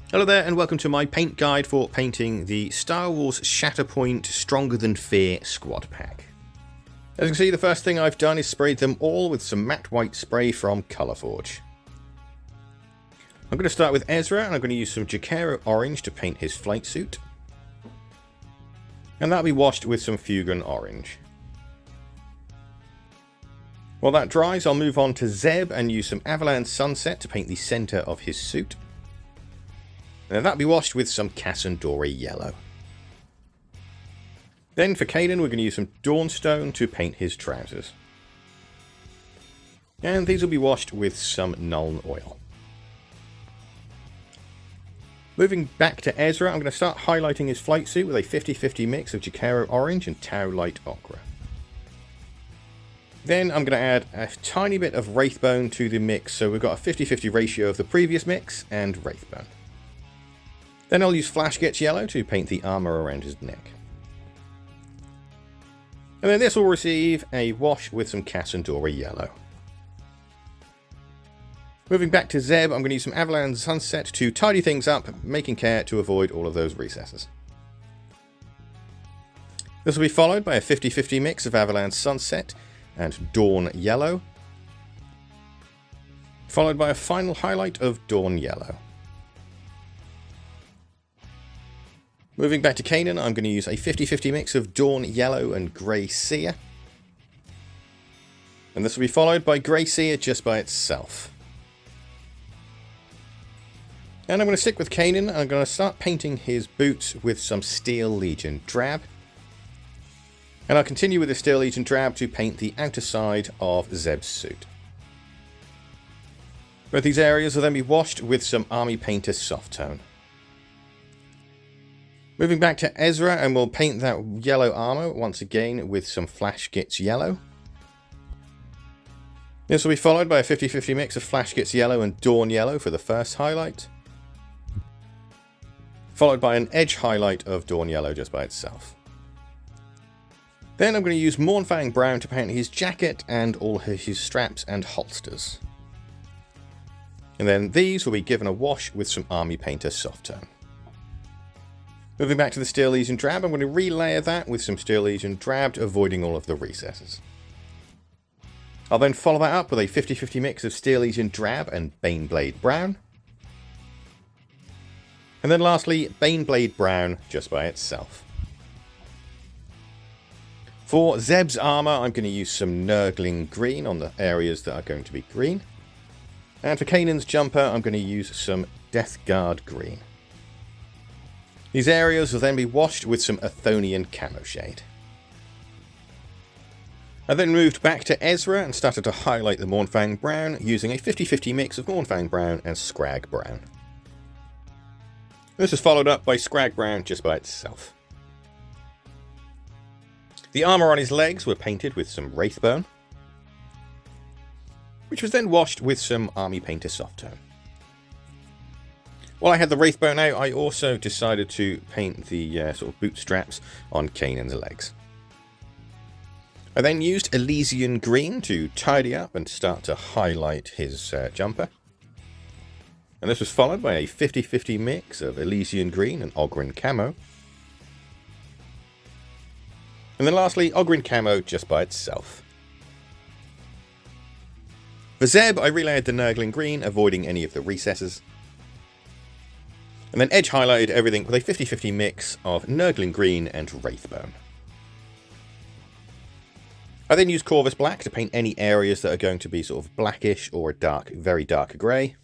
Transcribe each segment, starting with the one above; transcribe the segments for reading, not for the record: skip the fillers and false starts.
Hello there and welcome to my paint guide for painting the Star Wars Shatterpoint Stronger Than Fear squad pack. As you can see, the first thing I've done is sprayed them all with some matte white spray from Colourforge. I'm going to start with Ezra and I'm going to use some Jakaro Orange to paint his flight suit. And that'll be washed with some Fugan Orange. While that dries, I'll move on to Zeb and use some Avalanche Sunset to paint the centre of his suit. Now that'll be washed with some Cassandora Yellow. Then for Kanan, we're going to use some Dawnstone to paint his trousers. And these will be washed with some Nuln Oil. Moving back to Ezra, I'm going to start highlighting his flight suit with a 50-50 mix of Jakaro Orange and Tau Light Ochre. Then I'm going to add a tiny bit of Wraithbone to the mix, so we've got a 50-50 ratio of the previous mix and Wraithbone. Then I'll use Flash Gets Yellow to paint the armour around his neck. And then this will receive a wash with some Cassandora Yellow. Moving back to Zeb, I'm going to use some Avalanche Sunset to tidy things up, making care to avoid all of those recesses. This will be followed by a 50-50 mix of Avalanche Sunset and Dawn Yellow, followed by a final highlight of Dawn Yellow. Moving back to Kanan, I'm going to use a 50-50 mix of Dawn Yellow and Grey Seer. And this will be followed by Grey Seer just by itself. And I'm going to stick with Kanan and I'm going to start painting his boots with some Steel Legion Drab. And I'll continue with the Steel Legion Drab to paint the outer side of Zeb's suit. Both these areas will then be washed with some Army Painter Soft Tone. Moving back to Ezra, and we'll paint that yellow armour once again with some Flash Gets Yellow. This will be followed by a 50-50 mix of Flash Gets Yellow and Dawn Yellow for the first highlight, followed by an edge highlight of Dawn Yellow just by itself. Then I'm going to use Mournfang Brown to paint his jacket and all his straps and holsters. And then these will be given a wash with some Army Painter Soft Tone. Moving back to the Steel Legion Drab, I'm going to relayer that with some Steel Legion Drab, avoiding all of the recesses. I'll then follow that up with a 50-50 mix of Steel Legion Drab and Baneblade Brown. And then lastly, Baneblade Brown just by itself. For Zeb's armour, I'm going to use some Nurgling Green on the areas that are going to be green. And for Kanan's jumper, I'm going to use some Death Guard Green. These areas will then be washed with some Athonian Camo Shade. I then moved back to Ezra and started to highlight the Mournfang Brown using a 50-50 mix of Mournfang Brown and Scrag Brown. This is followed up by Scrag Brown just by itself. The armour on his legs were painted with some Wraithbone, which was then washed with some Army Painter Soft Tone. While I had the Wraithbone out, I also decided to paint the sort of bootstraps on Kanan's legs. I then used Elysian Green to tidy up and start to highlight his jumper. And this was followed by a 50-50 mix of Elysian Green and Ogryn Camo. And then lastly, Ogryn Camo just by itself. For Zeb, I relayered the Nurgling Green, avoiding any of the recesses. And then edge highlighted everything with a 50-50 mix of Nurgling Green and Wraithbone. I then used Corvus Black to paint any areas that are going to be sort of blackish or a dark, very dark grey.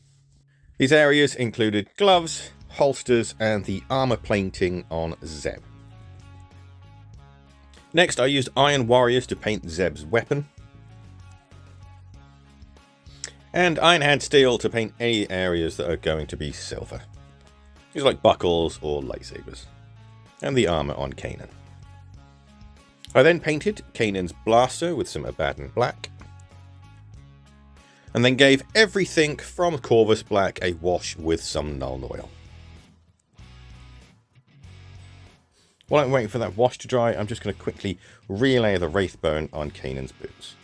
These areas included gloves, holsters, and the armour plating on Zeb. Next, I used Iron Warriors to paint Zeb's weapon. And Ironhand Steel to paint any areas that are going to be silver. These are like buckles or lightsabers. And the armour on Kanan. I then painted Kanan's blaster with some Abaddon Black. And then gave everything from Corvus Black a wash with some Nuln Oil. While I'm waiting for that wash to dry, I'm just going to quickly relay the Wraithbone on Kanan's boots.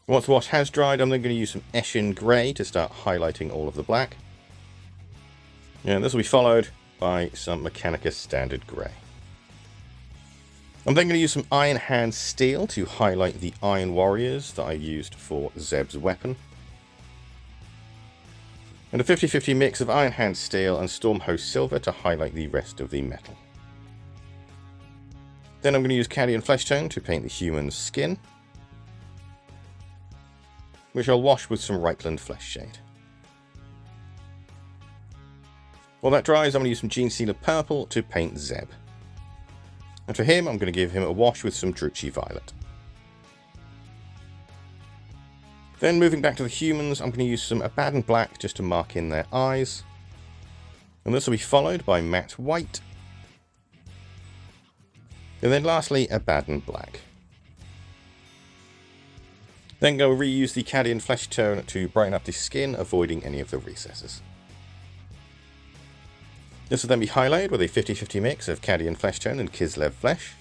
Once the wash has dried, I'm then going to use some Eshin Grey to start highlighting all of the black. And this will be followed by some Mechanicus Standard Grey. I'm then going to use some Iron Hand Steel to highlight the Iron Warriors that I used for Zeb's weapon. And a 50-50 mix of Iron Hand Steel and Stormhost Silver to highlight the rest of the metal. Then I'm going to use Cadian Flesh Tone to paint the human's skin, which I'll wash with some Reichland Flesh Shade. While that dries, I'm going to use some Gene Sealer Purple to paint Zeb. And for him, I'm going to give him a wash with some Druchii Violet. Then moving back to the humans, I'm going to use some Abaddon Black just to mark in their eyes. And this will be followed by Matte White. And then lastly, Abaddon Black. Then go reuse the Cadian Flesh Tone to brighten up the skin, avoiding any of the recesses. This will then be highlighted with a 50-50 mix of Cadian Flesh Tone and Kislev Flesh,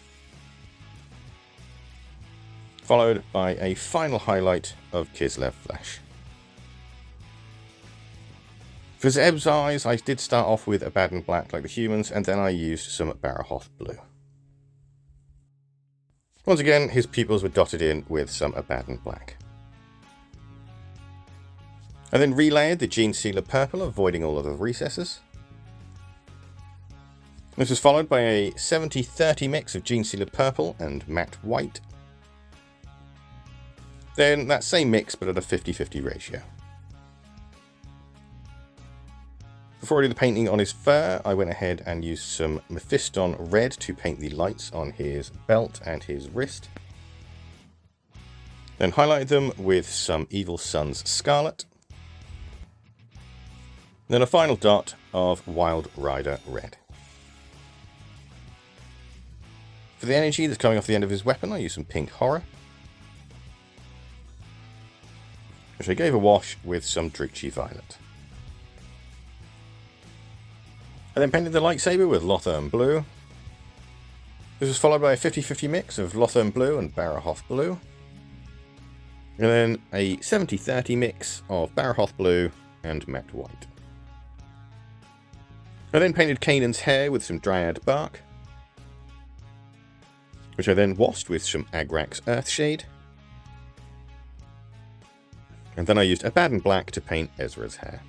followed by a final highlight of Kislev Flesh. For Zeb's eyes, I did start off with Abaddon Black like the humans, and then I used some Barahoth Blue. Once again, his pupils were dotted in with some Abaddon Black. I then relayered the Gene Sealer Purple, avoiding all of the recesses. This was followed by a 70-30 mix of Gene Sealer Purple and Matte White. Then that same mix, but at a 50-50 ratio. Before I did the painting on his fur, I went ahead and used some Mephiston Red to paint the lights on his belt and his wrist. Then highlighted them with some Evil Sun's Scarlet. Then a final dot of Wild Rider Red. For the energy that's coming off the end of his weapon, I used some Pink Horror, which I gave a wash with some Druchii Violet. I then painted the lightsaber with Lothern Blue. This was followed by a 50-50 mix of Lothern Blue and Barahoth Blue. And then a 70-30 mix of Barahoth Blue and Matte White. I then painted Kanan's hair with some Dryad Bark, which I then washed with some Agrax Earthshade. And then I used Abaddon Black to paint Ezra's hair.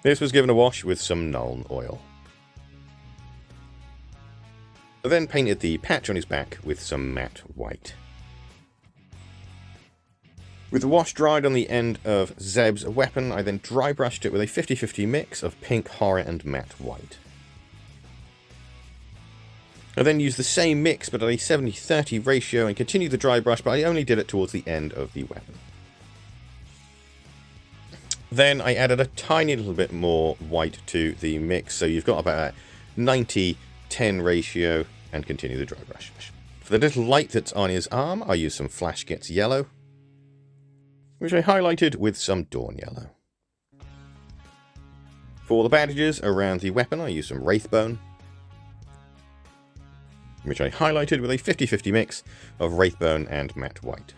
This was given a wash with some Nuln Oil. I then painted the patch on his back with some Matte White. With the wash dried on the end of Zeb's weapon, I then dry brushed it with a 50-50 mix of Pink Horror and Matte White. I then used the same mix but at a 70-30 ratio and continued the dry brush, but I only did it towards the end of the weapon. Then I added a tiny little bit more white to the mix, so you've got about a 90-10 ratio, and continue the dry brush. For the little light that's on his arm, I used some Flash Gets Yellow, which I highlighted with some Dawn Yellow. For the bandages around the weapon, I used some Wraithbone, which I highlighted with a 50-50 mix of Wraithbone and Matte White.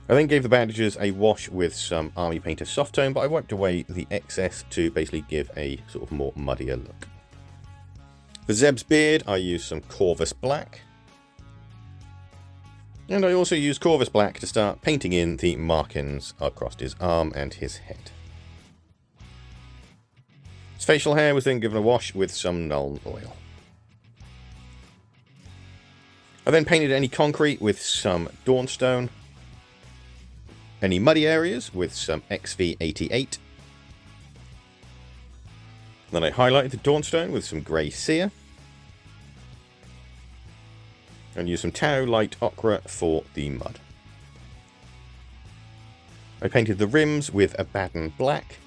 I then gave the bandages a wash with some Army Painter Soft Tone, but I wiped away the excess to basically give a sort of more muddier look. For Zeb's beard, I used some Corvus Black. And I also used Corvus Black to start painting in the markings across his arm and his head. His facial hair was then given a wash with some Nuln Oil. I then painted any concrete with some Dawnstone, any muddy areas with some XV88. Then I highlighted the Dawnstone with some Grey Seer, and used some Tau Light Ochre for the mud. I painted the rims with Abaddon Black,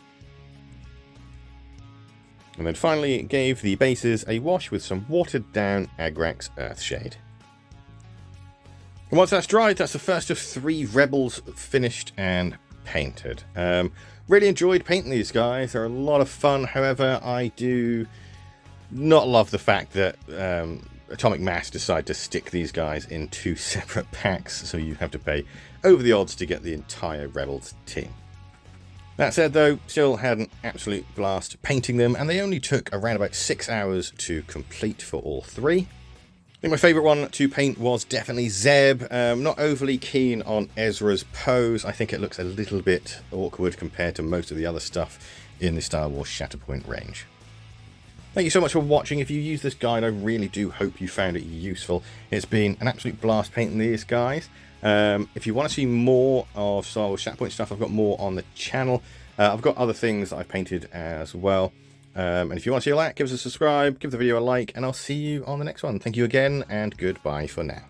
and then finally gave the bases a wash with some watered down Agrax Earthshade. And once that's dried, that's the first of 3 Rebels finished and painted. Really enjoyed painting these guys. They're a lot of fun. However, I do not love the fact that Atomic Mass decided to stick these guys in 2 separate packs, so you have to pay over the odds to get the entire Rebels team. That said though, still had an absolute blast painting them, and they only took around about 6 hours to complete for all 3. I think my favourite one to paint was definitely Zeb. Not overly keen on Ezra's pose. I think it looks a little bit awkward compared to most of the other stuff in the Star Wars Shatterpoint range. Thank you so much for watching. If you use this guide, I really do hope you found it useful. It's been an absolute blast painting these guys. If you want to see more of Star Wars Shatterpoint stuff, I've got more on the channel. I've got other things I've painted as well. And if you want to see all that, give us a subscribe, give the video a like, and I'll see you on the next one. Thank you again, and goodbye for now.